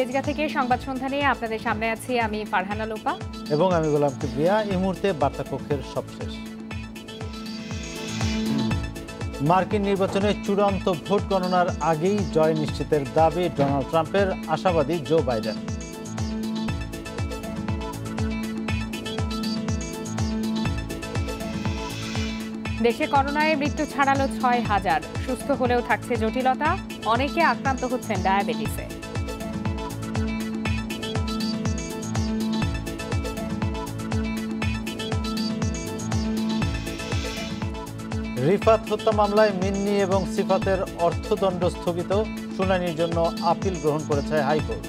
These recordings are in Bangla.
তেজগাঁ থেকে সংবাদ সন্ধ্যা নিয়ে আপনাদের সামনে আছি আমি ফারহানা লোপা এবং আমি গোলাম কিবরিয়া। এই মুহূর্তে বার্তা কক্ষের সবশেষ। মার্কিন নির্বাচনে চূড়ান্ত ভোট গণনার আগেই জয় নিশ্চিতের দাবি ডোনাল্ড ট্রাম্পের, আশাবাদী জো বাইডেন। দেশে করোনায় মৃত্যু ছাড়ালো ৬,০০০, সুস্থ হলেও থাকছে জটিলতা, অনেকে আক্রান্ত হচ্ছেন ডায়াবেটিসে। রিফাত হত্যা মামলায় মিন্নি এবং সিফাতের অর্থদণ্ড স্থগিত, শুনানির জন্য আপিল গ্রহণ করেছে হাইকোর্ট।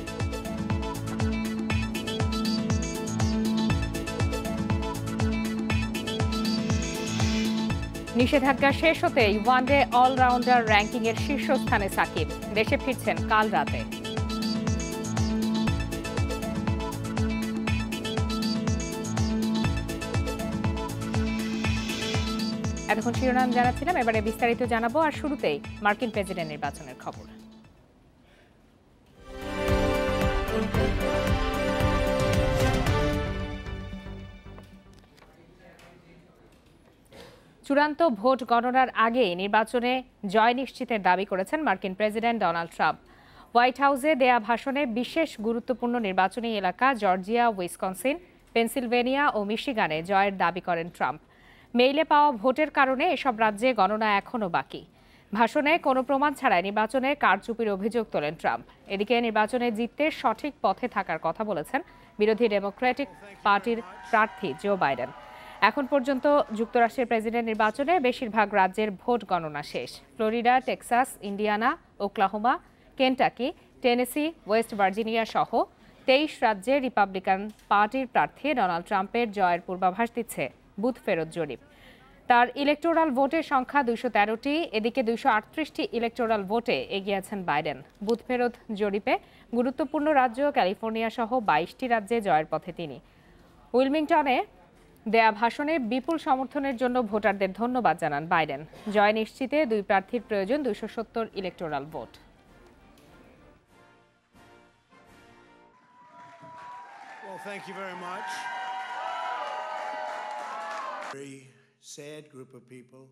নিষেধাজ্ঞা শেষ হতেই ওয়ানডে অলরাউন্ডার র্যাঙ্কিংয়ের শীর্ষস্থানে সাকিব, দেশে ফিরছেন কাল রাতে। এতক্ষণ শিরোনাম জানাচ্ছিলাম, এবারে বিস্তারিত জানাবো। আর শুরুতেই মার্কিন প্রেসিডেন্ট নির্বাচনের খবর। চূড়ান্ত ভোট গণনার আগে নির্বাচনে জয় নিশ্চিতের দাবি করেছেন মার্কিন প্রেসিডেন্ট ডোনাল্ড ট্রাম্প। হোয়াইট হাউসে দেয়া ভাষণে বিশেষ গুরুত্বপূর্ণ নির্বাচনী এলাকা জর্জিয়া, উইসকনসিন, পেনসিলভেনিয়া ও মিশিগানে জয়ের দাবি করেন ট্রাম্প। মেইলে পাওয়া ভোটের কারণে এসব রাজ্যে গণনা এখনও বাকি। ভাষণে কোনো প্রমাণ ছাড়াই নির্বাচনে কারচুপির অভিযোগ তোলেন ট্রাম্প। এদিকে নির্বাচনে জিততে সঠিক পথে থাকার কথা বলেছেন বিরোধী ডেমোক্রেটিক পার্টির প্রার্থী জো বাইডেন। এখন পর্যন্ত যুক্তরাষ্ট্রের প্রেসিডেন্ট নির্বাচনে বেশিরভাগ রাজ্যের ভোট গণনা শেষ। Florida, Texas, Indiana, Oklahoma, Kentucky, Tennessee, West Virginia সহ 23 রাজ্যে রিপাবলিকান পার্টির প্রার্থী ডোনাল্ড ট্রাম্পের জয়ের পূর্বাভাস দিচ্ছে বুথ ফেরত জরিপ। তার ইলেকটোরাল ভোটের সংখ্যা 213টি, এদিকে 238টি ইলেকটোরাল ভোটে এগিয়ে আছেন বাইডেন। বুথ ফেরত জরিপে গুরুত্বপূর্ণ রাজ্য ক্যালিফোর্নিয়া সহ 22টি রাজ্যে জয়ের পথে তিনি। উইলমিংটনে দেয়া ভাষণে বিপুল সমর্থনের জন্য ভোটারদের ধন্যবাদ জানান বাইডেন। জয় নিশ্চিতে দুই প্রার্থীর প্রয়োজন 270 electoral vote. Well, thank you very much. Very sad group of people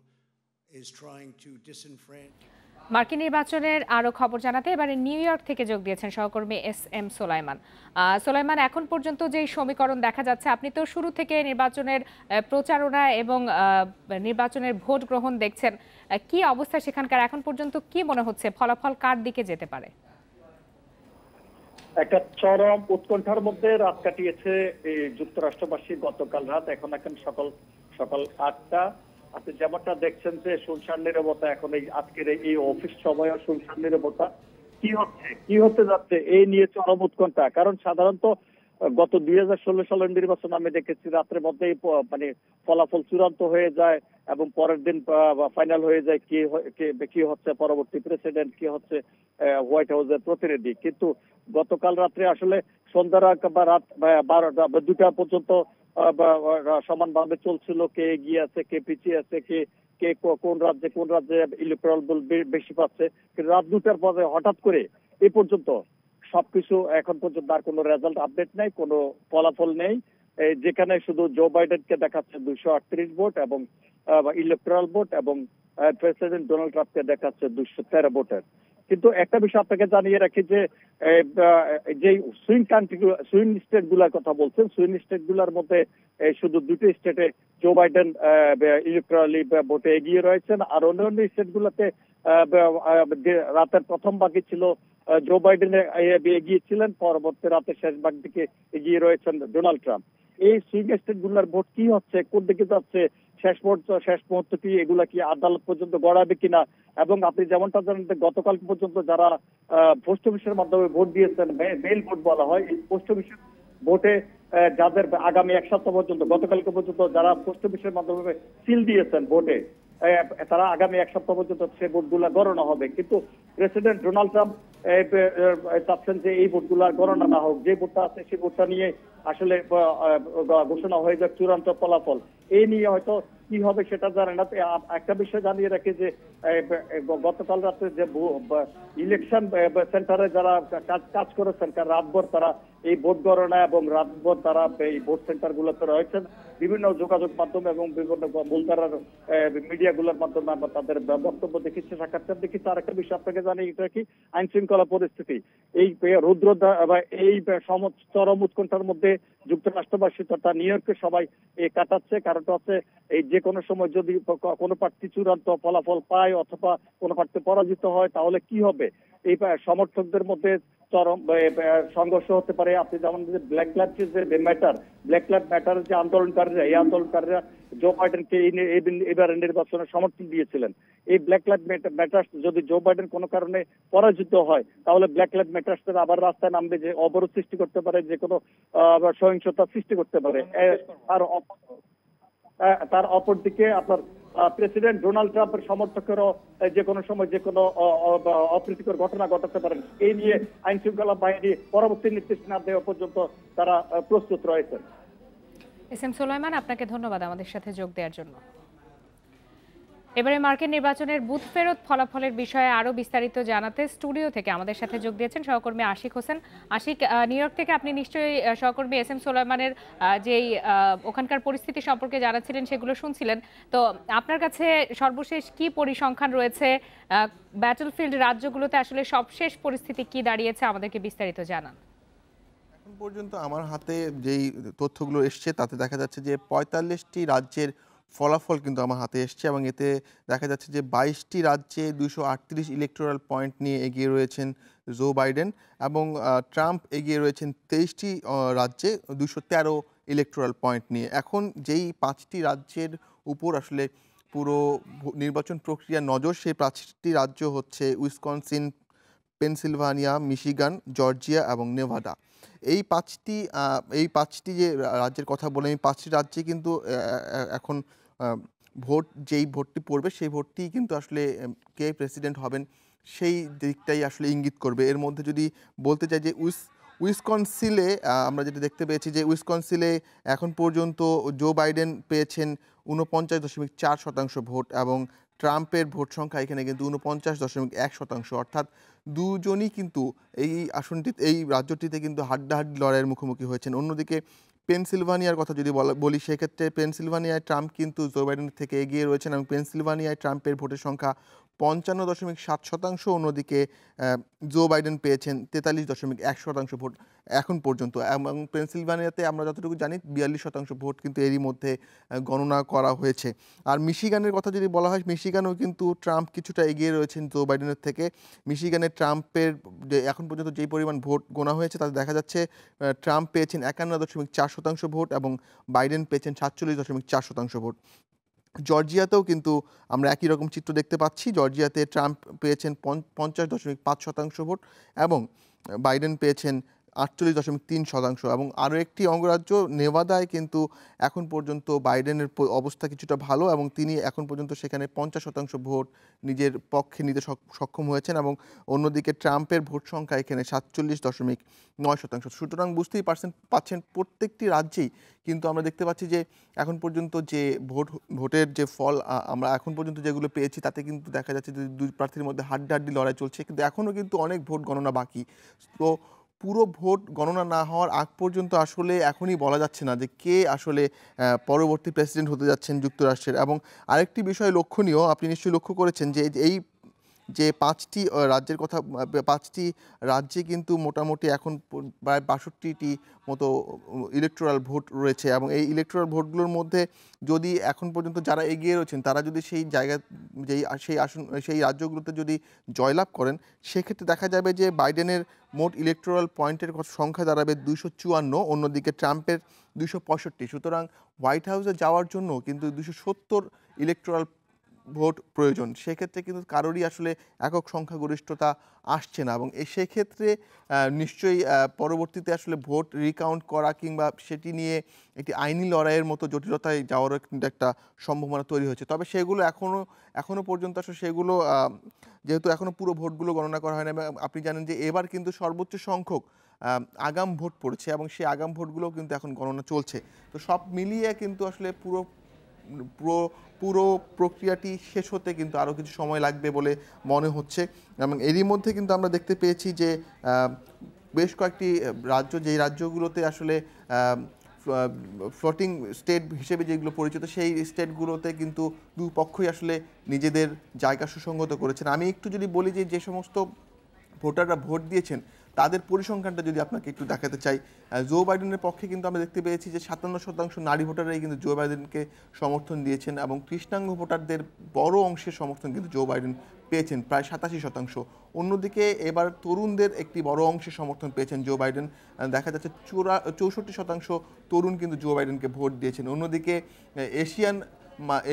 is trying to disenfranchise. মার্কিন নির্বাচনের আরো খবর জানাতে এবারে নিউ ইয়র্ক থেকে যোগ দিয়েছেন সহকর্মী এস.এম. সোলাইমান। সোলাইমান, এখন পর্যন্ত যে সমীকরণ দেখা যাচ্ছে, আপনি তো শুরু থেকে নির্বাচনের প্রচারণা এবং নির্বাচনের ভোট গ্রহণ দেখছেন, কি অবস্থা সেখানকার? এখন পর্যন্ত কি মনে হচ্ছে ফলাফল কার দিকে যেতে পারে? একটা চরম উৎকণ্ঠার মধ্যে রাত কাটিয়েছে যুক্তরাষ্ট্রবাসী গতকাল রাত। এখন সকাল 8টা। আপনি যেমনটা দেখছেন যে শুনশান নীরবতা, এখন এই আজকের এই অফিস সময়ও শুনশান নীরবতা। কি হতে যাচ্ছে এই নিয়ে চরম উৎকণ্ঠা। কারণ সাধারণত গত 2016 সালের নির্বাচন আমি দেখেছি রাত্রের মধ্যেই মানে ফলাফল চূড়ান্ত হয়ে যায় এবং পরের দিন ফাইনাল হয়ে যায় কি হচ্ছে পরবর্তী প্রেসিডেন্ট, কি হচ্ছে হোয়াইট হাউসের প্রতিনিধি। কিন্তু গতকাল রাত্রে আসলে সন্ধ্যার বা রাত 12টা বা 2টা পর্যন্ত সমানভাবে চলছিল, কে এগিয়ে আছে, কে পিছিয়ে আছে, কে কোন রাজ্যে ইলেকট্রাল ভোট বেশি পাচ্ছে। কিন্তু রাত 2টার পরে হঠাৎ করে এ পর্যন্ত সবকিছু এখন পর্যন্ত আর কোনো রেজাল্ট আপডেট নেই, কোনো ফলাফল নেই। যেখানে শুধু জো বাইডেনকে দেখাচ্ছে 238 ভোট এবং ইলেকট্রাল ভোট এবং প্রেসিডেন্ট ডোনাল্ড ট্রাম্পকে দেখাচ্ছে 213 ভোটের। কিন্তু একটা বিষয় আপনাকে জানিয়ে রাখি যে সুইং স্টেট গুলার কথা বলছেন, সুইং স্টেট গুলার মধ্যে শুধু 2টি স্টেটে জো বাইডেন ইলেকট্রালি ভোটে এগিয়ে রয়েছেন। আর অন্যান্য স্টেট গুলোতে রাতের প্রথম ভাগে ছিল জো বাইডেন এগিয়ে ছিলেন, পরবর্তী রাতে শেষ ভাগ দিকে এগিয়ে রয়েছেন ডোনাল্ড ট্রাম্প। এই সুইং স্টেট গুলার ভোট কি হচ্ছে, কোন দিকে যাচ্ছে, শেষ মুহূর্ত কি এগুলা কি আদালত পর্যন্ত গড়াবে কিনা। এবং আপনি যেমনটা জানেন গতকাল পর্যন্ত যারা পোস্ট অফিসের মাধ্যমে ভোট দিয়েছেন, মেইল ভোট বলা হয়, এই পোস্ট অফিসের ভোটে যাদের আগামী এক সপ্তাহ পর্যন্ত গতকালকে পর্যন্ত যারা পোস্ট অফিসের মাধ্যমে সিল দিয়েছেন ভোটে, তারা আগামী এক সপ্তাহ পর্যন্ত সে ভোটগুলা গণনা হবে। কিন্তু প্রেসিডেন্ট ডোনাল্ড ট্রাম্প চাচ্ছেন যে এই ভোটগুলা গণনা না হোক, যে ভোটটা আছে সেই ভোটটা নিয়ে আসলে ঘোষণা হয়ে যাক চূড়ান্ত ফলাফল। এই নিয়ে হয়তো কি হবে সেটা জানে না। একটা বিষয় জানিয়ে রাখি যে গতকাল রাতে যে ইলেকশন সেন্টারে যারা কাজ করেছেন রাতভর তারা এই ভোট গণনা এবং রাতভর তারা এই ভোট সেন্টার গুলোতে রয়েছেন, বিভিন্ন যোগাযোগ মাধ্যম এবং বিভিন্ন মূলধারার মিডিয়া গুলোর মাধ্যমে আমরা তাদের বক্তব্য দেখেছি, সাক্ষাৎকার দেখেছি। আর একটা বিষয় আপনাকে জানি, এটা কি আইন শৃঙ্খলা পরিস্থিতি এই রুদ্র এই চরম উৎকণ্ঠার মধ্যে যুক্তরাষ্ট্রবাসী তথা নিউ ইয়র্কে সবাই কাটাচ্ছে। কারণটা হচ্ছে এই যে কোনো সময় যদি কোনো প্রার্থী চূড়ান্ত ফলাফল পায় অথবা কোনো প্রার্থী পরাজিত হয় তাহলে কি হবে, এই সমর্থকদের মধ্যে চরম সংঘর্ষ হতে পারে। আপনি যেমন ব্ল্যাক লাইভস ম্যাটার যে আন্দোলনকারীরা, এই আন্দোলনকারীরা জো বাইডেনকে এবারের নির্বাচনে সমর্থন দিয়েছিলেন। এই ব্ল্যাক লাইভ ম্যাটার্স যদি জো বাইডেন কোনো কারণে পরাজিত হয় তাহলে ব্ল্যাক লাইভ ম্যাটার্স আবার রাস্তায় নামবে, যে অবরোধ সৃষ্টি করতে পারে, যে কোনো সহিংসতা সৃষ্টি করতে পারে। তার অপর দিকে আপনার প্রেসিডেন্ট ডোনাল্ড ট্রাম্পের সমর্থকেরও যে কোনো সময় যে কোনো অপ্রীতিকর ঘটনা ঘটাতে পারেন। এই নিয়ে আইন শৃঙ্খলা বাহিনী পরবর্তী নির্দেশ না দেওয়া পর্যন্ত তারা প্রস্তুত রয়েছেন। এস এম সুলাইমান, আপনাকে ধন্যবাদ আমাদের সাথে যোগ দেওয়ার জন্য। এবারে মার্কিন নির্বাচনের বুথ ফেরত ফলাফলের বিষয়ে আরো বিস্তারিত জানাতে স্টুডিও থেকে আমাদের সাথে যোগ দিয়েছেন সহকর্মী আশিক হোসেন। আশিক, নিউ ইয়র্ক থেকে আপনি নিশ্চয়ই সহকর্মী এস এম সুলাইমানের যেই ওখানকার পরিস্থিতি সম্পর্কে জানাচ্ছিলেন সেগুলো শুনছিলেন। তো আপনার কাছে সর্বশেষ কি পরিসংখ্যান রয়েছে, ব্যাটলফিল্ড রাজ্যগুলোতে আসলে সবশেষ পরিস্থিতি কি দাঁড়িয়েছে, আমাদেরকে বিস্তারিত জানান। এখন পর্যন্ত আমার হাতে যেই তথ্যগুলো এসছে তাতে দেখা যাচ্ছে যে ৪৫টি রাজ্যের ফলাফল কিন্তু আমার হাতে এসছে এবং এতে দেখা যাচ্ছে যে ২২টি রাজ্যে ২৩৮ ইলেকটোরাল পয়েন্ট নিয়ে এগিয়ে রয়েছেন জো বাইডেন এবং ট্রাম্প এগিয়ে রয়েছেন ২৩টি রাজ্যে ২১৩ ইলেকটোরাল পয়েন্ট নিয়ে। এখন যেই ৫টি রাজ্যের উপর আসলে পুরো নির্বাচন প্রক্রিয়া নজর, সেই ৫টি রাজ্য হচ্ছে উইসকনসিন, পেনসিলভানিয়া, মিশিগান, জর্জিয়া এবং নেভাডা। এই পাঁচটি যে রাজ্যের কথা বলে, এই ৫টি রাজ্যে কিন্তু এখন যেই ভোটটি পড়বে সেই ভোটটি কিন্তু আসলে কে প্রেসিডেন্ট হবেন সেই দিকটাই আসলে ইঙ্গিত করবে। এর মধ্যে যদি বলতে চাই যে উইসকনসিলে আমরা যেটা দেখতে পেয়েছি যে উইসকনসিলে এখন পর্যন্ত জো বাইডেন পেয়েছেন ৪৯.৪% ভোট এবং ট্রাম্পের ভোট সংখ্যা এখানে কিন্তু ৪৯.১%, অর্থাৎ দুজনই কিন্তু এই রাজ্যটিতে কিন্তু হাড্ডাহাড্ডি লড়াইয়ের মুখোমুখি হয়েছেন। অন্যদিকে পেনসিলভানিয়ার কথা যদি বলি, সেক্ষেত্রে পেনসিলভানিয়ায় ট্রাম্প কিন্তু জো বাইডেনের থেকে এগিয়ে রয়েছেন এবং পেনসিলভানিয়ায় ট্রাম্পের ভোটের সংখ্যা ৫৫.৭%, অন্যদিকে জো বাইডেন পেয়েছেন ৪৩.১% ভোট এখন পর্যন্ত। এবং পেনসিলভানিয়াতে আমরা যতটুকু জানি ৪২% ভোট কিন্তু এরই মধ্যে গণনা করা হয়েছে। আর মিশিগানের কথা যদি বলা হয়, মিশিগানেও কিন্তু ট্রাম্প কিছুটা এগিয়ে রয়েছেন জো বাইডেনের থেকে। মিশিগানে ট্রাম্পের যে এখন পর্যন্ত যেই পরিমাণ ভোট গোনা হয়েছে তাতে দেখা যাচ্ছে ট্রাম্প পেয়েছেন ৫১.৪% ভোট এবং বাইডেন পেয়েছেন ৪৭.৪% ভোট। জর্জিয়াতেও কিন্তু আমরা একই রকম চিত্র দেখতে পাচ্ছি। জর্জিয়াতে ট্রাম্প পেয়েছেন ৫০.৫% ভোট এবং বাইডেন পেয়েছেন ৪৮.৩%। এবং আরও একটি অঙ্গরাজ্য নেভাদায় কিন্তু এখন পর্যন্ত বাইডেনের অবস্থা কিছুটা ভালো এবং তিনি এখন পর্যন্ত সেখানে ৫০% ভোট নিজের পক্ষে নিতে সক্ষম হয়েছেন এবং অন্যদিকে ট্রাম্পের ভোট সংখ্যা এখানে ৪৭.৯%। সুতরাং বুঝতেই পাচ্ছেন প্রত্যেকটি রাজ্যেই কিন্তু আমরা দেখতে পাচ্ছি যে এখন পর্যন্ত যে ভোটের যে ফল আমরা এখন পর্যন্ত যেগুলো পেয়েছি তাতে কিন্তু দেখা যাচ্ছে যে দুই প্রার্থীর মধ্যে হাড্ডাহাড্ডি লড়াই চলছে, কিন্তু এখনও কিন্তু অনেক ভোট গণনা বাকি। তো পুরো ভোট গণনা না হওয়ার আগ পর্যন্ত আসলে এখনই বলা যাচ্ছে না যে কে আসলে পরবর্তী প্রেসিডেন্ট হতে যাচ্ছেন যুক্তরাষ্ট্রের। এবং আরেকটি বিষয় লক্ষণীয়, আপনি নিশ্চয়ই লক্ষ্য করেছেন যে এই যে ৫টি রাজ্যের কথা, ৫টি রাজ্যে কিন্তু মোটামুটি এখন প্রায় ৬২টি মতো ইলেকটোরাল ভোট রয়েছে এবং এই ইলেকটোরাল ভোটগুলোর মধ্যে যদি এখন পর্যন্ত যারা এগিয়ে রয়েছেন তারা যদি সেই জায়গা সেই রাজ্যগুলোতে যদি জয়লাভ করেন, সেক্ষেত্রে দেখা যাবে যে বাইডেনের মোট ইলেকটোরাল পয়েন্টের সংখ্যা দাঁড়াবে ২৫৪, অন্যদিকে ট্রাম্পের ২৬৫। সুতরাং হোয়াইট হাউসে যাওয়ার জন্য কিন্তু ২৭০ ইলেকটোরাল ভোট প্রয়োজন। সেক্ষেত্রে কিন্তু কারোরই আসলে একক সংখ্যাগরিষ্ঠতা আসছে না এবং সেক্ষেত্রে নিশ্চয়ই পরবর্তীতে আসলে ভোট রিকাউন্ট করা কিংবা সেটি নিয়ে একটি আইনি লড়াইয়ের মতো জটিলতায় যাওয়ারও কিন্তু একটা সম্ভাবনা তৈরি হয়েছে। তবে সেগুলো এখনও পর্যন্ত আসলে সেগুলো যেহেতু এখনও পুরো ভোটগুলো গণনা করা হয় না এবং আপনি জানেন যে এবার কিন্তু সর্বোচ্চ সংখ্যক আগাম ভোট পড়েছে এবং সেই আগাম ভোটগুলোও কিন্তু এখন গণনা চলছে। তো সব মিলিয়ে কিন্তু আসলে পুরো পুরো পুরো প্রক্রিয়াটি শেষ হতে কিন্তু আরও কিছু সময় লাগবে বলে মনে হচ্ছে। এবং এরই মধ্যে কিন্তু আমরা দেখতে পেয়েছি যে বেশ কয়েকটি রাজ্য, যেই রাজ্যগুলোতে আসলে ফ্লোটিং স্টেট হিসেবে যেগুলো পরিচিত, সেই স্টেটগুলোতে কিন্তু দুপক্ষই আসলে নিজেদের জায়গা সুসংগত করেছেন। আমি একটু যদি বলি যে সমস্ত ভোটাররা ভোট দিয়েছেন তাদের পরিসংখ্যানটা যদি আপনাকে একটু দেখাতে চাই, জো বাইডেনের পক্ষে কিন্তু আমরা দেখতে পেয়েছি যে 57% নারী ভোটাররাই কিন্তু জো বাইডেনকে সমর্থন দিয়েছেন এবং কৃষ্ণাঙ্গ ভোটারদের বড় অংশের সমর্থন কিন্তু জো বাইডেন পেয়েছেন, প্রায় 87%। অন্যদিকে এবার তরুণদের একটি বড় অংশের সমর্থন পেয়েছেন জো বাইডেন, দেখা যাচ্ছে 64% তরুণ কিন্তু জো বাইডেনকে ভোট দিয়েছেন। অন্যদিকে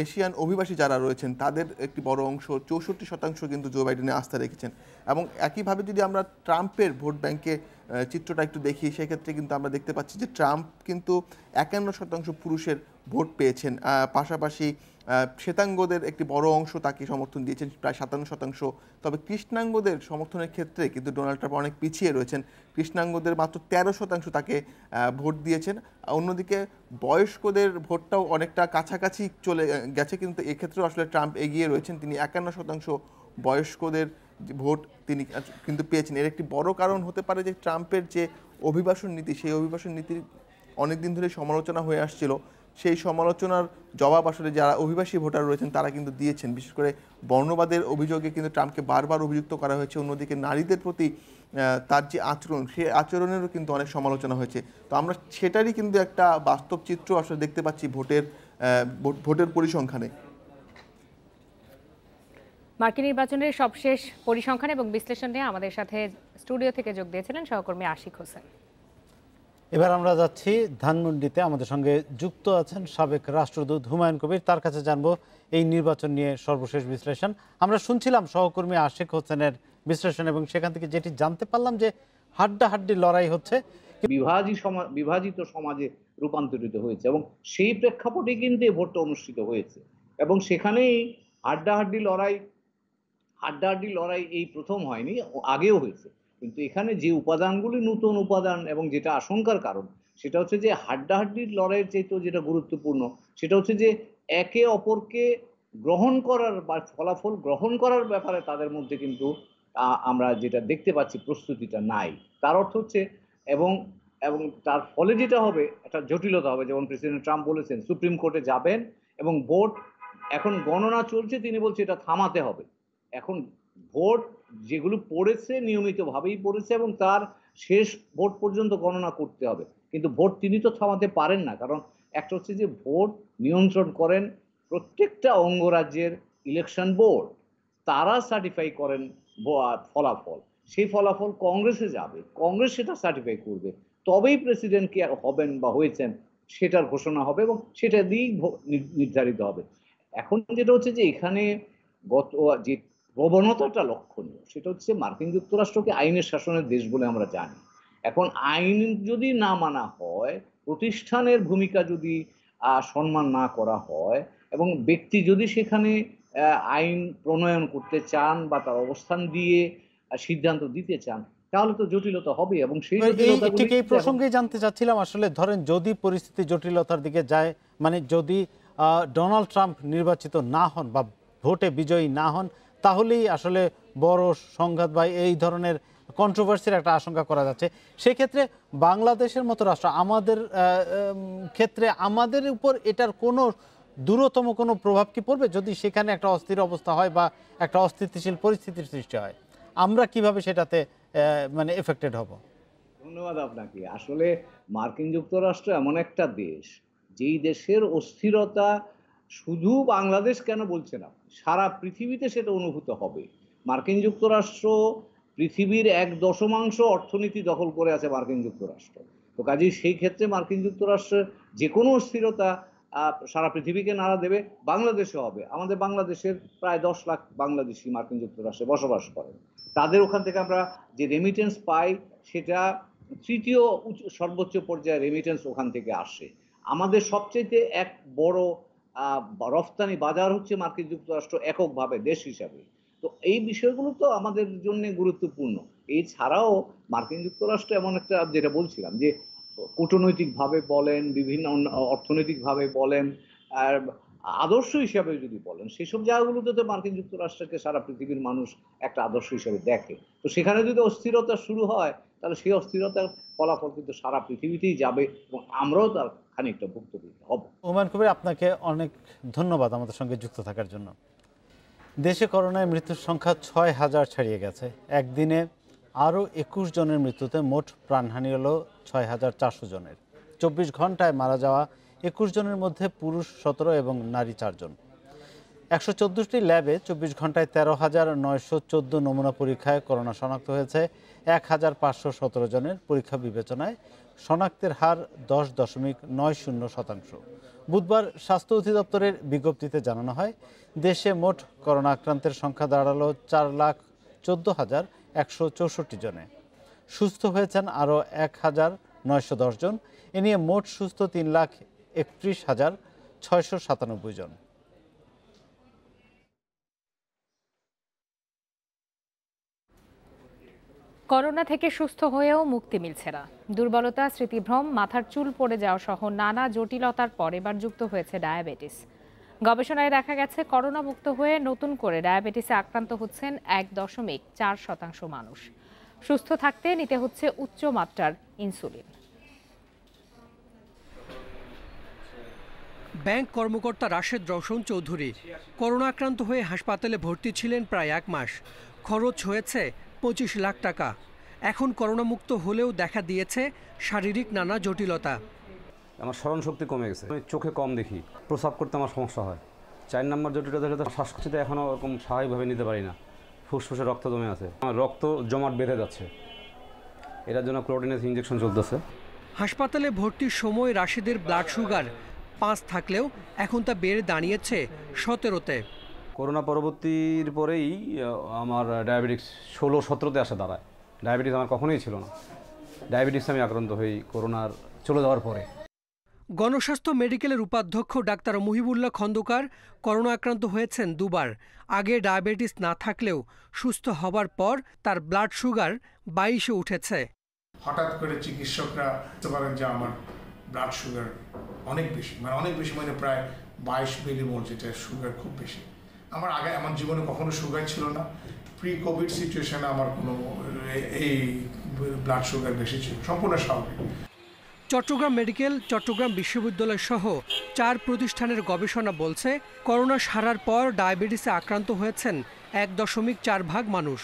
এশিয়ান অভিবাসী যারা রয়েছেন তাদের একটি বড় অংশ 64% কিন্তু জো বাইডেনে আস্থা রেখেছেন। এবং একইভাবে যদি আমরা ট্রাম্পের ভোট ব্যাংকে চিত্রটা একটু দেখি, সেক্ষেত্রে কিন্তু আমরা দেখতে পাচ্ছি যে ট্রাম্প কিন্তু 51% পুরুষের ভোট পেয়েছেন, পাশাপাশি শ্বেতাঙ্গদের একটি বড় অংশ তাকে সমর্থন দিয়েছেন, প্রায় 57%। তবে কৃষ্ণাঙ্গদের সমর্থনের ক্ষেত্রে কিন্তু ডোনাল্ড ট্রাম্প অনেক পিছিয়ে রয়েছেন, কৃষ্ণাঙ্গদের মাত্র 13% তাকে ভোট দিয়েছেন। অন্যদিকে বয়স্কদের ভোটটাও অনেকটা কাছাকাছি চলে গেছে, কিন্তু এক্ষেত্রেও আসলে ট্রাম্প এগিয়ে রয়েছেন, তিনি 51% বয়স্কদের ভোট তিনি কিন্তু পেয়েছেন। এর একটি বড় কারণ হতে পারে যে ট্রাম্পের যে অভিবাসন নীতি, সেই অভিবাসন নীতির অনেকদিন ধরে সমালোচনা হয়ে আসছিল, সেই সমালোচনার জবাব আসলে যারা অভিবাসী ভোটার রয়েছেন তারা কিন্তু দিয়েছেন। বিশেষ করে বর্ণবাদের অভিযোগে কিন্তু ট্রাম্পকে বারবার অভিযুক্ত করা হয়েছে। অন্যদিকে নারীদের প্রতি তার যে আচরণ, সেই আচরণেরও কিন্তু অনেক সমালোচনা হয়েছে। তো আমরা সেটারই কিন্তু একটা বাস্তব চিত্র আসলে দেখতে পাচ্ছি ভোটের পরিসংখ্যানে। মার্কিন নির্বাচনের সবশেষ পরিসংখ্যান এবং বিশ্লেষণ নিয়ে আমাদের সাথে স্টুডিও থেকে যোগ দিয়েছিলেন সহকর্মী আশিক হোসেন। এবার আমরা যাচ্ছি ধানমন্ডিতে, আমাদের সঙ্গে যুক্ত আছেন সাবেক রাষ্ট্রদূত হুমায়ুন কবির, তার কাছে জানবো এই নির্বাচন নিয়ে সর্বশেষ বিশ্লেষণ। আমরা শুনছিলাম সহকর্মী আশিক হোসেনের বিশ্লেষণ এবং সেখান থেকে যেটি জানতে পারলাম যে হাড্ডাহাড্ডি লড়াই হচ্ছে, বিভাজিত সমাজে রূপান্তরিত হয়েছে এবং সেই প্রেক্ষাপটে কিন্তু এই ভোটটা অনুষ্ঠিত হয়েছে এবং সেখানেই হাড্ডাহাড্ডি লড়াই এই প্রথম হয়নি, আগেও হয়েছে। কিন্তু এখানে যে উপাদানগুলি নতুন উপাদান এবং যেটা আশঙ্কার কারণ, সেটা হচ্ছে যে হাড্ডাহাড্ডির লড়াইয়ের চাইতেও যেটা গুরুত্বপূর্ণ সেটা হচ্ছে যে একে অপরকে গ্রহণ করার বা ফলাফল গ্রহণ করার ব্যাপারে তাদের মধ্যে কিন্তু আমরা যেটা দেখতে পাচ্ছি প্রস্তুতিটা নাই। তার অর্থ হচ্ছে এবং তার ফলে যেটা হবে একটা জটিলতা হবে, যেমন প্রেসিডেন্ট ট্রাম্প বলেছেন সুপ্রিম কোর্টে যাবেন এবং ভোট এখন গণনা চলছে, তিনি বলছে এটা থামাতে হবে। এখন ভোট যেগুলো পড়েছে নিয়মিতভাবেই পড়েছে এবং তার শেষ ভোট পর্যন্ত গণনা করতে হবে, কিন্তু ভোট তিনি তো থামাতে পারেন না। কারণ একটা হচ্ছে যে ভোট নিয়ন্ত্রণ করেন প্রত্যেকটা অঙ্গরাজ্যের ইলেকশন বোর্ড, তারা সার্টিফাই করেন ফলাফল, সেই ফলাফল কংগ্রেসে যাবে, কংগ্রেস সেটা সার্টিফাই করবে, তবেই প্রেসিডেন্ট কে হবেন বা হয়েছেন সেটার ঘোষণা হবে এবং সেটা দিয়েই নির্ধারিত হবে। এখন যেটা হচ্ছে যে এখানে যে প্রবণতাটা লক্ষণীয় সেটা হচ্ছে মার্কিন যুক্তরাষ্ট্রকে আইনের শাসনের দেশ বলে আমরা জানি। এখন আইন যদি না মানা হয়, প্রতিষ্ঠানের ভূমিকা যদি সম্মান না করা হয় এবং ব্যক্তি যদি সেখানে আইন প্রণয়ন করতে চান বা তার অবস্থান দিয়ে সিদ্ধান্ত দিতে চান, তাহলে তো জটিলতা হবে। এবং সেই ঠিক এই প্রসঙ্গে জানতে চাচ্ছিলাম, আসলে ধরেন যদি পরিস্থিতি জটিলতার দিকে যায়, মানে যদি ডোনাল্ড ট্রাম্প নির্বাচিত না হন বা ভোটে বিজয়ী না হন, তাহলেই আসলে বড় সংঘাত বা এই ধরনের কন্ট্রোভার্সির একটা আশঙ্কা করা যাচ্ছে। সেক্ষেত্রে বাংলাদেশের মতো রাষ্ট্র, আমাদের ক্ষেত্রে আমাদের উপর এটার কোনো দূরতম কোনো প্রভাব কি পড়বে যদি সেখানে একটা অস্থির অবস্থা হয় বা একটা অস্থিতিশীল পরিস্থিতির সৃষ্টি হয়? আমরা কিভাবে সেটাতে মানে এফেক্টেড হব? ধন্যবাদ আপনাকে। আসলে মার্কিন যুক্তরাষ্ট্র এমন একটা দেশ, যেই দেশের অস্থিরতা শুধু বাংলাদেশ কেন বলছে না, সারা পৃথিবীতে সেটা অনুভূত হবে। মার্কিন যুক্তরাষ্ট্র পৃথিবীর 1/10 অর্থনীতি দখল করে আছে মার্কিন যুক্তরাষ্ট্র। তো কাজেই সেই ক্ষেত্রে মার্কিন যুক্তরাষ্ট্রের যে কোনো অস্থিরতা সারা পৃথিবীকে নাড়া দেবে, বাংলাদেশে হবে। আমাদের বাংলাদেশের প্রায় 10 লাখ বাংলাদেশি মার্কিন যুক্তরাষ্ট্রে বসবাস করেন। তাদের ওখান থেকে আমরা যে রেমিটেন্স পাই সেটা তৃতীয় সর্বোচ্চ পর্যায়ে রেমিটেন্স ওখান থেকে আসে। আমাদের সবচেয়ে এক বড় রফতানি বাজার হচ্ছে মার্কিন যুক্তরাষ্ট্র এককভাবে দেশ হিসাবে। তো এই বিষয়গুলো তো আমাদের জন্য গুরুত্বপূর্ণ। এছাড়াও মার্কিন যুক্তরাষ্ট্র এমন একটা, যেটা বলছিলাম যে কূটনৈতিকভাবে বলেন, বিভিন্ন অর্থনৈতিকভাবে বলেন, আর আদর্শ হিসাবে যদি বলেন, সেসব জায়গাগুলোতে তো মার্কিন যুক্তরাষ্ট্রকে সারা পৃথিবীর মানুষ একটা আদর্শ হিসাবে দেখে। তো সেখানে যদি অস্থিরতা শুরু হয়, তাহলে সেই অস্থিরতার ফলাফল কিন্তু সারা পৃথিবীতেই যাবে এবং আমরাও তার খানিকটা ভুক্তভোগী হব। হুমায়ুন কবির, আপনাকে অনেক ধন্যবাদ আমাদের সঙ্গে যুক্ত থাকার জন্য। দেশে করোনায় মৃত্যুর সংখ্যা ৬,০০০ ছাড়িয়ে গেছে। একদিনে আরও ২১ জনের মৃত্যুতে মোট প্রাণহানি হলো ৬,৪০০ জনের। ২৪ ঘন্টায় মারা যাওয়া ২১ জনের মধ্যে পুরুষ ১৭ এবং নারী ৪ জন। ১১৪টি ল্যাবে ২৪ ঘন্টায় ১৩,৯১৪ নমুনা পরীক্ষায় করোনা শনাক্ত হয়েছে ১,৫১৭ জনের। পরীক্ষা বিবেচনায় শনাক্তের হার ১০.৯০%। বুধবার স্বাস্থ্য অধিদপ্তরের বিজ্ঞপ্তিতে জানানো হয়, দেশে মোট করোনা আক্রান্তের সংখ্যা দাঁড়ালো ৪,১৪,১৬৪ জনে। সুস্থ হয়েছেন আরও ১,৯১০ জন। এ নিয়ে মোট সুস্থ ৩,৩১,৬৯৭ জন। করোনা থেকে সুস্থ হয়েও মুক্তি মিলছে না। দুর্বলতা, স্মৃতিভ্রম, মাথার চুল পড়ে যাওয়া সহ নানা জটিলতার পর এবার যুক্ত হয়েছে ডায়াবেটিস। গবেষণায় দেখা গেছে, করোনা মুক্ত হয়ে নতুন করে ডায়াবেটিসে আক্রান্ত হচ্ছেন ১.৪% মানুষ। সুস্থ থাকতে নিতে হচ্ছে উচ্চ মাত্রার ইনসুলিন। ব্যাংক কর্মকর্তা রাশেদ রওশন চৌধুরী করোনা আক্রান্ত হয়ে হাসপাতালে ভর্তি ছিলেন প্রায় ১ মাস। খরচ হয়েছে ২৫ লাখ টাকা। এখন করোনামুক্ত হলেও দেখা দিয়েছে শারীরিক নানা জটিলতা। আমার স্মরণশক্তি কমে গেছে, আমি চোখে কম দেখি, প্রস্রাব করতে আমার সমস্যা হয়। ৪ নম্বর জটিলতা হলে তো শ্বাসকষ্টিতে এখনও ওরকম স্বাভাবিকভাবে নিতে পারি না, ফুসফুসে রক্ত জমে আছে, আমার রক্ত জমাট বেঁধে যাচ্ছে। এটার জন্য ক্লোটিনেস ইঞ্জেকশন চলতেছে। হাসপাতালে ভর্তির সময় রাশেদের ব্লাড সুগার ৫ থাকলেও এখন তা বেড়ে দাঁড়িয়েছে ১৭-তে। করোনা পরবর্তীর পরেই আমার ডায়াবেটিস ১৬-১৭তে আসা দাঁড়ায়। ডায়াবেটিস আমার কখনোই ছিল না। ডায়াবেটিস আমি আক্রান্ত হই করোনার চলে যাওয়ার পরে। গণস্বাস্থ্য মেডিকেলের উপাধ্যক্ষ ডাক্তার মুহিবুল্লাহ খন্দকার করোনা আক্রান্ত হয়েছেন ২ বার। আগে ডায়াবেটিস না থাকলেও সুস্থ হবার পর তার ব্লাড সুগার ২২-এ উঠেছে। হঠাৎ করে চিকিৎসকরা বলতে পারেন যে আমার ব্লাড সুগার অনেক বেশি, মানে প্রায় ২২ মিলিমোল, যেটা সুগার খুব বেশি। আমার জীবনে কখনো সুগার ছিল না। প্রি কোভিড সিচুয়েশনে আমার কোনো এই ব্লাড সুগার বেশি ছিল, সম্পূর্ণ স্বাভাবিক। চট্টগ্রাম মেডিকেল, চট্টগ্রাম বিশ্ববিদ্যালয় সহ ৪ প্রতিষ্ঠানের গবেষণা বলছে, করোনা সারার পর ডায়াবেটিসে আক্রান্ত হয়েছেন ১.৪ ভাগ মানুষ।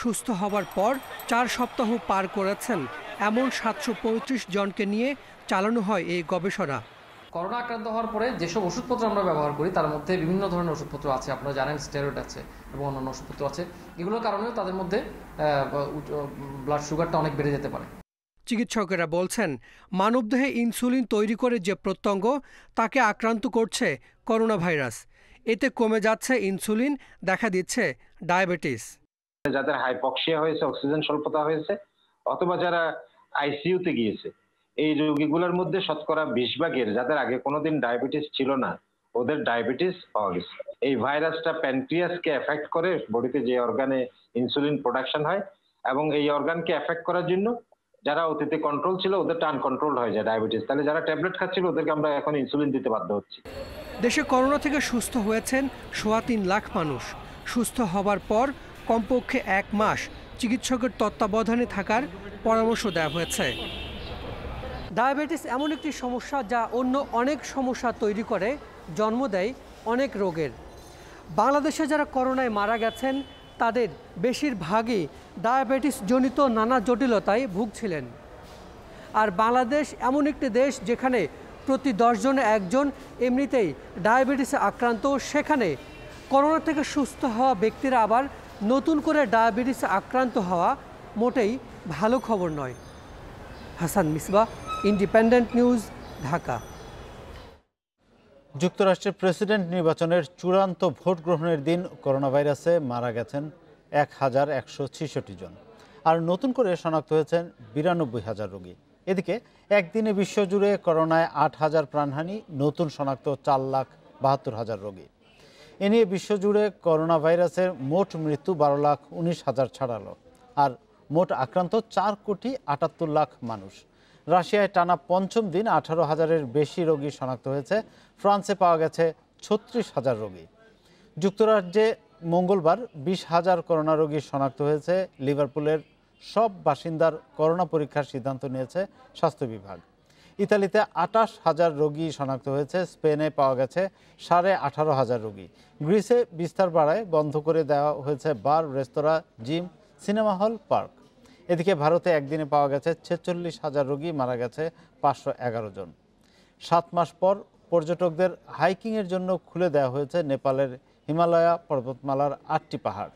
সুস্থ হবার পর ৪ সপ্তাহ পার করেছেন এমন ৭৩৫ জনকে নিয়ে চালানো হয় এই গবেষণা। করোনা আক্রান্ত হওয়ার পরে যেসব ওষুধপত্র আমরা ব্যবহার করি তার মধ্যে বিভিন্ন ধরনের ওষুধপত্র আছে, আপনারা জানেন স্টেরয়েড আছে এবং অন্যান্য ওষুধপত্র আছে। এগুলোর কারণেও তাদের মধ্যে ব্লাড সুগারটা অনেক বেড়ে যেতে পারে। চিকিৎসকেরা বলছেন, মানবদেহে ইনসুলিন তৈরি করে যে প্রত্যঙ্গ, তাকে আক্রান্ত করছে করোনা ভাইরাস। এতে কমে যাচ্ছে ইনসুলিন, দেখা দিচ্ছে ডায়াবেটিস। যাদের হাইপক্সিয়া হয়েছে, অক্সিজেন স্বল্পতা হয়েছে, অথবা যারা আইসিইউতে গিয়েছে, এই রোগীগুলোর মধ্যে শতকরা ২০ ভাগের যাদের আগে কোনোদিন ডায়াবেটিস ছিল না, ওদের ডায়াবেটিস পাওয়া গেছে। এই ভাইরাসটা প্যানক্রিয়াসকে এফেক্ট করে, বডিতে যে অর্গানে ইনসুলিন প্রোডাকশন হয়, এবং এই অর্গানকে এফেক্ট করার জন্য যারা অতীতে কন্ট্রোল ছিল ওদেরটা আনকন্ট্রোলড হয়ে যায় ডায়াবেটিস। তাহলে যারা ট্যাবলেট খাচ্ছিল ওদেরকে আমরা এখন ইনসুলিন দিতে বাধ্য হচ্ছি। দেশে করোনা থেকে সুস্থ হয়েছেন ৩.৫ লাখ মানুষ। সুস্থ হবার পর কমপক্ষে ১ মাস চিকিৎসকের তত্ত্বাবধানে থাকার পরামর্শ দেওয়া হয়েছে। ডায়াবেটিস এমন একটি সমস্যা যা অন্য অনেক সমস্যা তৈরি করে, জন্ম দেয় অনেক রোগের। বাংলাদেশে যারা করোনায় মারা গেছেন তাদের বেশিরভাগই ডায়াবেটিস জনিত নানা জটিলতায় ভুগছিলেন। আর বাংলাদেশ এমন একটি দেশ যেখানে প্রতি ১০ জনে ১ জন এমনিতেই ডায়াবেটিসে আক্রান্ত। সেখানে করোনা থেকে সুস্থ হওয়া ব্যক্তিরা আবার নতুন করে ডায়াবেটিসে আক্রান্ত হওয়া মোটেই ভালো খবর নয়। Hasan Misbah, independent news, Dhaka. যুক্তরাষ্ট্রের প্রেসিডেন্ট নির্বাচনের চূড়ান্ত ভোট গ্রহণের দিন করোনা ভাইরাসে মারা গেছেন ১,১৬৬ জন, আর নতুন করে শনাক্ত হয়েছেন ৯২,০০০ রোগী। এদিকে একদিনে বিশ্বজুড়ে করোনায় ৮,০০০ প্রাণহানি, নতুন শনাক্ত ৪,৭২,০০০ রোগী। এ নিয়ে বিশ্বজুড়ে করোনা ভাইরাসের মোট মৃত্যু ১২,১৯,০০০ ছাড়ালো, আর মোট আক্রান্ত ৪,৭৮,০০,০০০ মানুষ। রাশিয়ায় টানা পঞ্চম দিন ১৮,০০০-এর বেশি রোগী শনাক্ত হয়েছে। ফ্রান্সে পাওয়া গেছে 36,000 রোগী। যুক্তরাজ্যে মঙ্গলবার 20,000 করোনা রোগী শনাক্ত হয়েছে। লিভারপুলের সব বাসিন্দার করোনা পরীক্ষার সিদ্ধান্ত নিয়েছে স্বাস্থ্য বিভাগ। ইতালিতে 28,000 রোগী শনাক্ত হয়েছে। স্পেনে পাওয়া গেছে 18,500 রোগী। গ্রিসে বিস্তার বাড়ায় বন্ধ করে দেওয়া হয়েছে বার, রেস্তোরাঁ, জিম, সিনেমা হল, পার্ক। এদিকে ভারতে একদিনে পাওয়া গেছে 46,000 রোগী, মারা গেছে 511 জন। 7 মাস পর পর্যটকদের হাইকিংয়ের জন্য খুলে দেওয়া হয়েছে নেপালের হিমালয়া পর্বতমালার 8টি পাহাড়।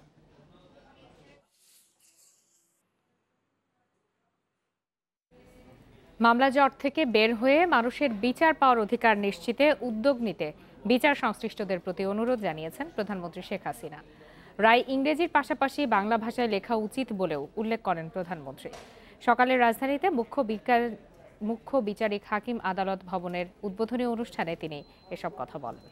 মামলা জট থেকে বের হয়ে মানুষের বিচার পাওয়ার অধিকার নিশ্চিতে উদ্যোগ নিতে বিচার সংশ্লিষ্টদের প্রতি অনুরোধ জানিয়েছেন প্রধানমন্ত্রী শেখ হাসিনা। রায় ইংরেজির পাশাপাশি বাংলা ভাষায় লেখা উচিত বলেও উল্লেখ করেন প্রধানমন্ত্রী। সকালে রাজধানীতে মুখ্য বিচারিক হাকিম আদালত ভবনের উদ্বোধনী অনুষ্ঠানে তিনি এসব কথা বলেন।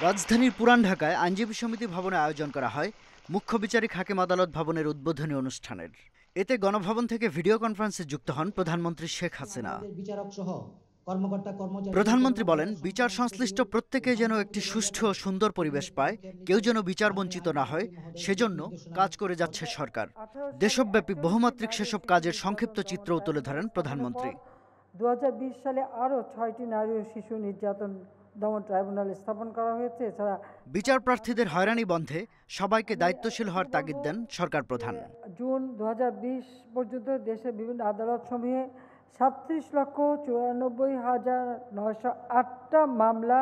রাজধানীর পুরান ঢাকায় আইনজীবী সমিতি ভবনে আয়োজন করা হয় মুখ্য বিচারিক হাকিম আদালত ভবনের উদ্বোধনী অনুষ্ঠানের। এতে গণভবন থেকে ভিডিও কনফারেন্সে যুক্ত হন প্রধানমন্ত্রী শেখ হাসিনা। প্রধানমন্ত্রী বলেন, বিচার সংশ্লিষ্ট প্রত্যেকে যেন একটি সুষ্ঠু ও সুন্দর পরিবেশ পায়, কেউ যেন বিচার বঞ্চিত না হয়, সেজন্য কাজ করে যাচ্ছে সরকার। দেশব্যাপী বহুমাত্রিক সেসব কাজের সংক্ষিপ্ত চিত্রও তুলে ধরেন প্রধানমন্ত্রী। 2020 সালে আরও 6টি নারী ও শিশু নির্যাতন দমন ট্রাইব্যুনাল স্থাপন করা হয়েছে। এছাড়া বিচার প্রার্থীদের হয়রানি বন্ধে সবাইকে দায়িত্বশীল হওয়ার তাগিদ দেন সরকার প্রধান। জুন 2020 পর্যন্ত দেশের বিভিন্ন আদালত সমূহে 37,94,908টা মামলা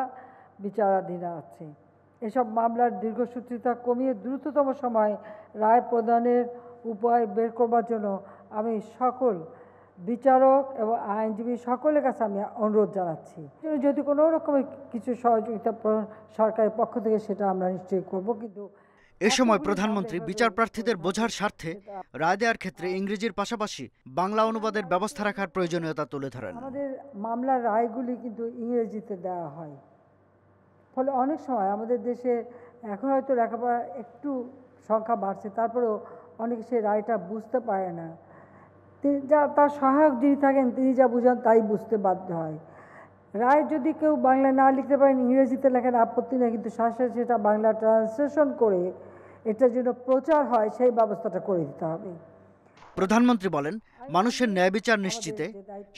বিচারাধীন আছে। এসব মামলার দীর্ঘসূত্রিতা কমিয়ে দ্রুততম সময়ে রায় প্রদানের উপায় বের করবার জন্য আমি সকল বিচারক এবং আইনজীবী সকলের কাছে আমি অনুরোধ জানাচ্ছি। যদি কোনো রকমের কিছু সহযোগিতা সরকারের পক্ষ থেকে সেটা আমরা নিশ্চয়ই করব। কিন্তু এ সময় প্রধানমন্ত্রী বিচার প্রার্থীদের বোঝার স্বার্থে রায় দেওয়ার ক্ষেত্রে ইংরেজির পাশাপাশি বাংলা অনুবাদের ব্যবস্থা রাখার প্রয়োজনীয়তা তুলে ধরেন। আমাদের মামলার রায়গুলি কিন্তু ইংরেজিতে দেওয়া হয়, ফলে অনেক সময় আমাদের দেশে এখন হয়তো লেখাপড়া একটু সংখ্যা বাড়ছে, তারপরেও অনেকে সেই রায়টা বুঝতে পারে না। তার সহায়ক যিনি থাকেন তিনি যা বুঝান তাই বুঝতে বাধ্য হয়। রায় যদি কেউ বাংলায় না লিখতে পারেন, ইংরেজিতে লেখেন, আপত্তি নেই, কিন্তু সাথে সেটা বাংলা ট্রান্সলেশন করে এটার জন্য প্রচার হয়, সেই ব্যবস্থাটা করে দিতে হবে। প্রধানমন্ত্রী বলেন, মানুষের ন্যায় বিচার নিশ্চিতে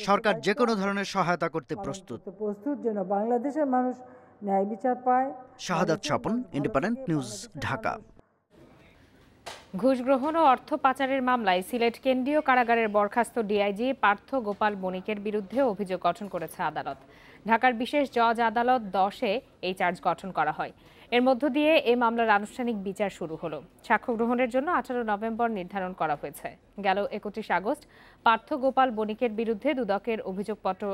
সরকার যে কোনো ধরনের সহায়তা করতে প্রস্তুত যেন বাংলাদেশের মানুষ ন্যায় বিচার পায়। শাহাদাত স্বপন, ইন্ডিপেন্ডেন্ট নিউজ, ঢাকা। ঘুষ গ্রহণ ও অর্থ পাচারের মামলায় সিলেট কেন্দ্রীয় কারাগারের বরখাস্ত ডিআইজি পার্থ গোপাল বণিকের বিরুদ্ধে অভিযোগ গঠন করেছে আদালত। ঢাকার বিশেষ জজ আদালত 10-এ এই চার্জ গঠন করা হয়। এর মধ্য দিয়ে এই মামলার আনুষ্ঠানিক বিচার শুরু হলো। সাক্ষ্য গ্রহণের জন্য 18 নভেম্বর নির্ধারণ করা হয়েছে। গেল 31 আগস্ট পার্থ গোপাল বণিকের বিরুদ্ধে দুদকের অভিযোগপত্র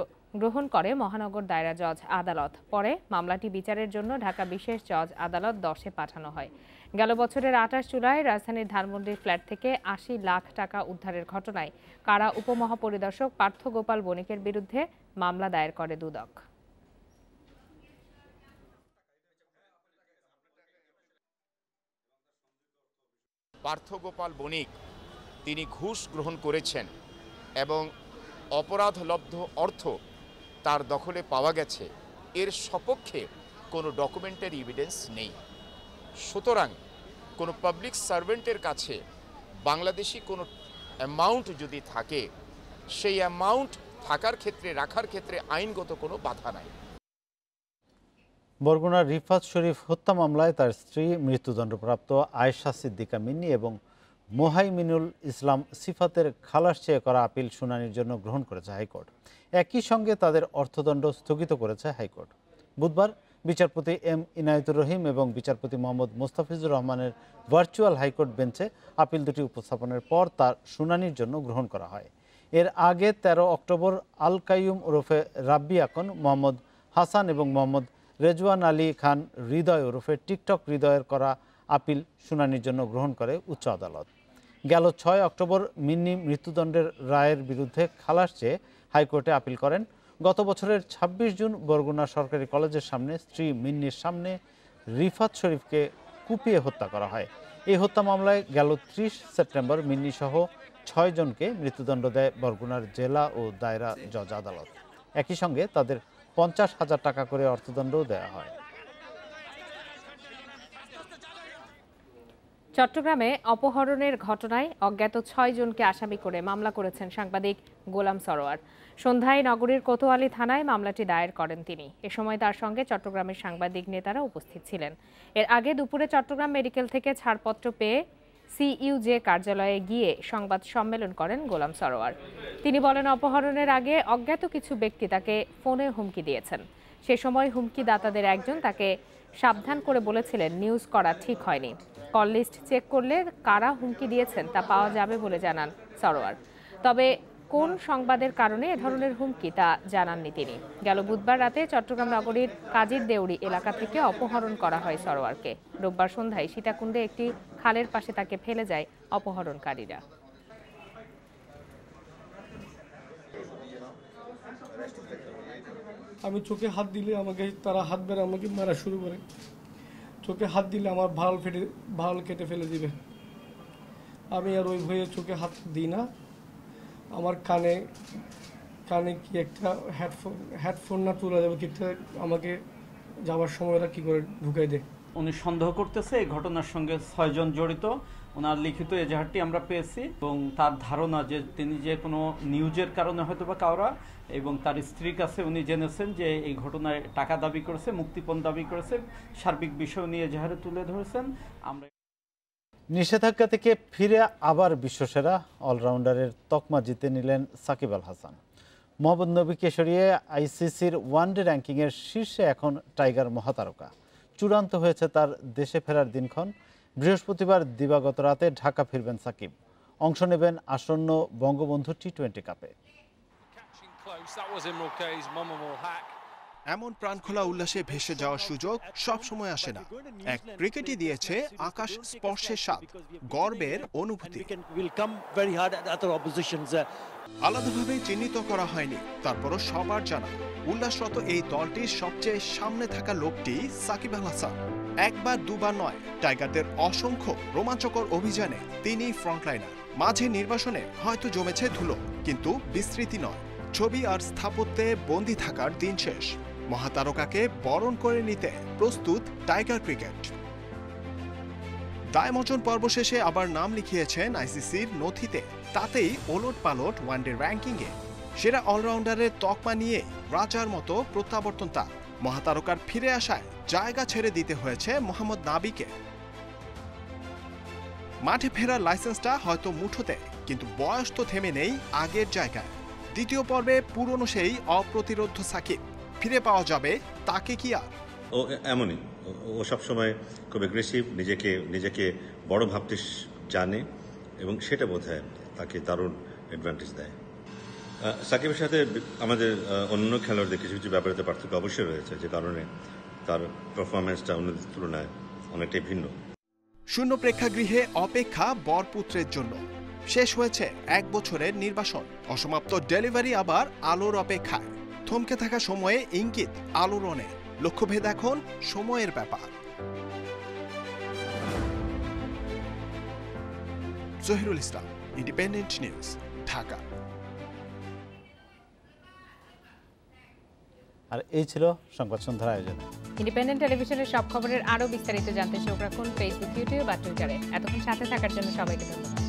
গ্রহণ করে মহানগর দায়রা জজ আদালত। পরে মামলাটি বিচারের জন্য ঢাকা বিশেষ জজ আদালত 10-এ পাঠানো হয়। গেল বছরের 28 জুলাই রাজধানীর ধানমন্ডির ফ্ল্যাট থেকে 80 লাখ টাকা উদ্ধারের ঘটনায় কারা উপমহাপরিদর্শক পার্থ গোপাল বণিকের বিরুদ্ধে মামলা দায়ের করে দুদক। পার্থ গোপাল বণিক তিনি ঘুষ গ্রহণ করেছেন এবং অপরাধলব্ধ অর্থ তার দখলে পাওয়া গেছে, এর সপক্ষে কোনো ডকুমেন্টারি এভিডেন্স নেই। সুতরাং কোনো পাবলিক সার্ভেন্টের কাছে বাংলাদেশি কোনো অ্যামাউন্ট যদি থাকে, সেই অ্যামাউন্ট থাকার ক্ষেত্রে রাখার ক্ষেত্রে আইনগত কোনো বাধা নাই। বরগুনার রিফাত শরীফ হত্যা মামলায় তার স্ত্রী, মৃত্যুদণ্ডপ্রাপ্ত আয়েশা সিদ্দিকা মিন্নি এবং মোহাইমিনুল ইসলাম সিফাতের খালাস চেয়ে করা আপিল শুনানির জন্য গ্রহণ করেছে হাইকোর্ট। একই সঙ্গে তাদের অর্থদণ্ড স্থগিত করেছে হাইকোর্ট। বুধবার বিচারপতি এম ইনায়েতুর রহিম এবং বিচারপতি মোহাম্মদ মোস্তাফিজুর রহমানের ভার্চুয়াল হাইকোর্ট বেঞ্চে আপিল দুটি উপস্থাপনের পর তার শুনানির জন্য গ্রহণ করা হয়। এর আগে 13 অক্টোবর আল কাইয়ুম ওরফে রাব্বি আকন, মোহাম্মদ হাসান এবং মোহাম্মদ রেজওয়ান আলী খান হৃদয় ওরফে টিকটক হৃদয়ের করা আপিল শুনানির জন্য গ্রহণ করে উচ্চ আদালত। গেল 6 অক্টোবর মিন্নি মৃত্যুদণ্ডের রায়ের বিরুদ্ধে খালাস চেয়ে হাইকোর্টে আপিল করেন। গত বছরের 26 জুন বরগুনা সরকারি কলেজের সামনে স্ত্রী মিন্নির সামনে রিফাত শরীফকে কুপিয়ে হত্যা করা হয়। এই হত্যা মামলায় গেল 30 সেপ্টেম্বর মিন্নি সহ 6 জনকে মৃত্যুদণ্ড দেয় বরগুনার জেলা ও দায়রা জজ আদালত। একই সঙ্গে তাদের 50,000 টাকা করে অর্থদণ্ডও দেওয়া হয়। চট্টগ্রামে অপহরণের ঘটনায় অজ্ঞাত 6 জনকে আসামি করে মামলা করেছেন সাংবাদিক গোলাম সরোয়ার। সন্ধ্যায় নগরীর কোতোয়ালি থানায় মামলাটি দায়ের করেন তিনি। এ সময় তার সঙ্গে চট্টগ্রামের সাংবাদিক নেতারা উপস্থিত ছিলেন। এর আগে দুপুরে চট্টগ্রাম মেডিকেল থেকে ছাড়পত্র পেয়ে সিইউজে কার্যালয়ে গিয়ে সংবাদ সম্মেলন করেন গোলাম সরোয়ার। তিনি বলেন, অপহরণের আগে অজ্ঞাত কিছু ব্যক্তি তাকে ফোনে হুমকি দিয়েছেন। সে সময় হুমকিদাতাদের একজন তাকে সাবধান করে বলেছিলেন নিউজ করা ঠিক হয়নি। কল লিস্ট চেক করলে কারা হুমকি দিয়েছেন তা পাওয়া যাবে বলে জানান সরোয়ার। তবে কোন সংবাদের কারণে এ ধরনের হুমকি তা জানাননি তিনি। গেল বুধবার রাতে চট্টগ্রাম নগরীর কাজীর দেউড়ি এলাকা থেকে অপহরণ করা হয় সরোয়ারকে। রোববার সন্ধ্যায় সীতাকুণ্ডে একটি খালের পাশে তাকে ফেলে যায় অপহরণকারীরা। আমি চোখে হাত দিলে তারা হাত বেড়ে আমাকে মারা শুরু করে। চোখে হাত দিলে আমার ভাল কেটে ফেলে দিবে। আমি আর ওই ভয়ে চোখে হাত দিই না। আমার কানে কি একটা হেডফোন না তোলা যাবে, কিটা আমাকে যাওয়ার সময় ওরা কি করে ঢুকাই দেয়। উনি সন্দেহ করতেছে এই ঘটনার সঙ্গে 6 জন জড়িত। ওনার লিখিত এজাহারটি আমরা পেয়েছি এবং তার ধারণা যে তিনি যে কোনো নিউজের কারণে হয়তো বা কাউরা এবং তার স্ত্রীর কাছে উনি জেনেছেন যে এই ঘটনায় টাকা দাবি করেছে, মুক্তিপণ দাবি করেছে, সার্বিক বিষয় নিয়ে এজাহারে তুলে ধরেছেন। আমরা নিষেধাজ্ঞা থেকে ফিরে আবার বিশ্বসেরা অলরাউন্ডারের তকমা জিতে নিলেন সাকিব আল হাসান। মোহাম্মদ নবীকে সরিয়ে আইসিসির ওয়ানডে র্যাঙ্কিংয়ের শীর্ষে এখন টাইগার মহাতারকা। চূড়ান্ত হয়েছে তার দেশে ফেরার দিনক্ষণ। বৃহস্পতিবার দিবাগত রাতে ঢাকা ফিরবেন সাকিব। অংশ নেবেন আসন্ন বঙ্গবন্ধু টি-20 কাপে। এমন প্রাণখোলা উল্লাসে ভেসে যাওয়ার সুযোগ সব সময় আসে না। এক ক্রিকেটই দিয়েছে আকাশ স্পর্শের স্বাদ, গর্বের অনুভূতি। আলাদাভাবে চিহ্নিত করা হয়নি, তারপরও সবার জানা উল্লাসরত এই দলটির সবচেয়ে সামনে থাকা লোকটি সাকিব আল হাসান। একবার দুবার নয়, টাইগারদের অসংখ্য রোমাঞ্চকর অভিযানে তিনি ফ্রন্টলাইনার। মাঝে নির্বাসনে হয়তো জমেছে ধুলো, কিন্তু বিস্তৃতি নয়। ছবি আর স্থাপত্যে বন্দী থাকার দিন শেষ। মহাতারকাকে বরণ করে নিতে প্রস্তুত টাইগার ক্রিকেট। দায়মোচন পর্ব শেষে আবার নাম লিখিয়েছেন আইসিসির নথিতে। তাতেই ওলট পালট ওয়ানডে র্যাঙ্কিংয়ে সেরা অলরাউন্ডারের তকমা নিয়ে রাজার মতো প্রত্যাবর্তন তার। মহাতারকার ফিরে আসায় জায়গা ছেড়ে দিতে হয়েছে মোহাম্মদ নাবিকে। মাঠে ফেরার লাইসেন্সটা হয়তো মুঠোতে, কিন্তু বয়স তো থেমে নেই আগের জায়গায়। দ্বিতীয় পর্বে পুরনো সেই অপ্রতিরোধ্য সাকিব ফিরে পাওয়া যাবে তাকে কি আর? ও এমনই, ও সবসময় খুব এগ্রেসিভ, নিজেকে বড় ভাবতে জানে এবং সেটা বোধহয় তাকে দারুণ অ্যাডভান্টেজ দেয়। সাকিবের সাথে আমাদের অন্য খেলোয়াড়দের কিছু কিছু ব্যাপারে পার্থক্য অবশ্যই রয়েছে, যে কারণে তার পারফরমেন্সটা অন্যদের তুলনায় অনেকটাই ভিন্ন। শূন্য প্রেক্ষাগৃহে অপেক্ষা বরপুত্রের জন্য। শেষ হয়েছে 1 বছরের নির্বাসন। অসমাপ্ত ডেলিভারি আবার আলোর অপেক্ষায়। থমকে থাকা সময়ে ইঙ্গিত আলোড়নে। লক্ষ্যভেদ এখন সময়ের ব্যাপার। জহিরুল ইসলাম, ইন্ডিপেন্ডেন্ট নিউজ, ঢাকা। আর এই ছিল সংবাদ সন্ধ্যার আয়োজন। ইন্ডিপেন্ডেন্ট টেলিভিশনের সব খবরের আরো বিস্তারিত জানতে চোখ রাখুন ফেসবুক, ইউটিউব আর টুইটারে। এতক্ষণ সাথে থাকার জন্য সবাইকে ধন্যবাদ।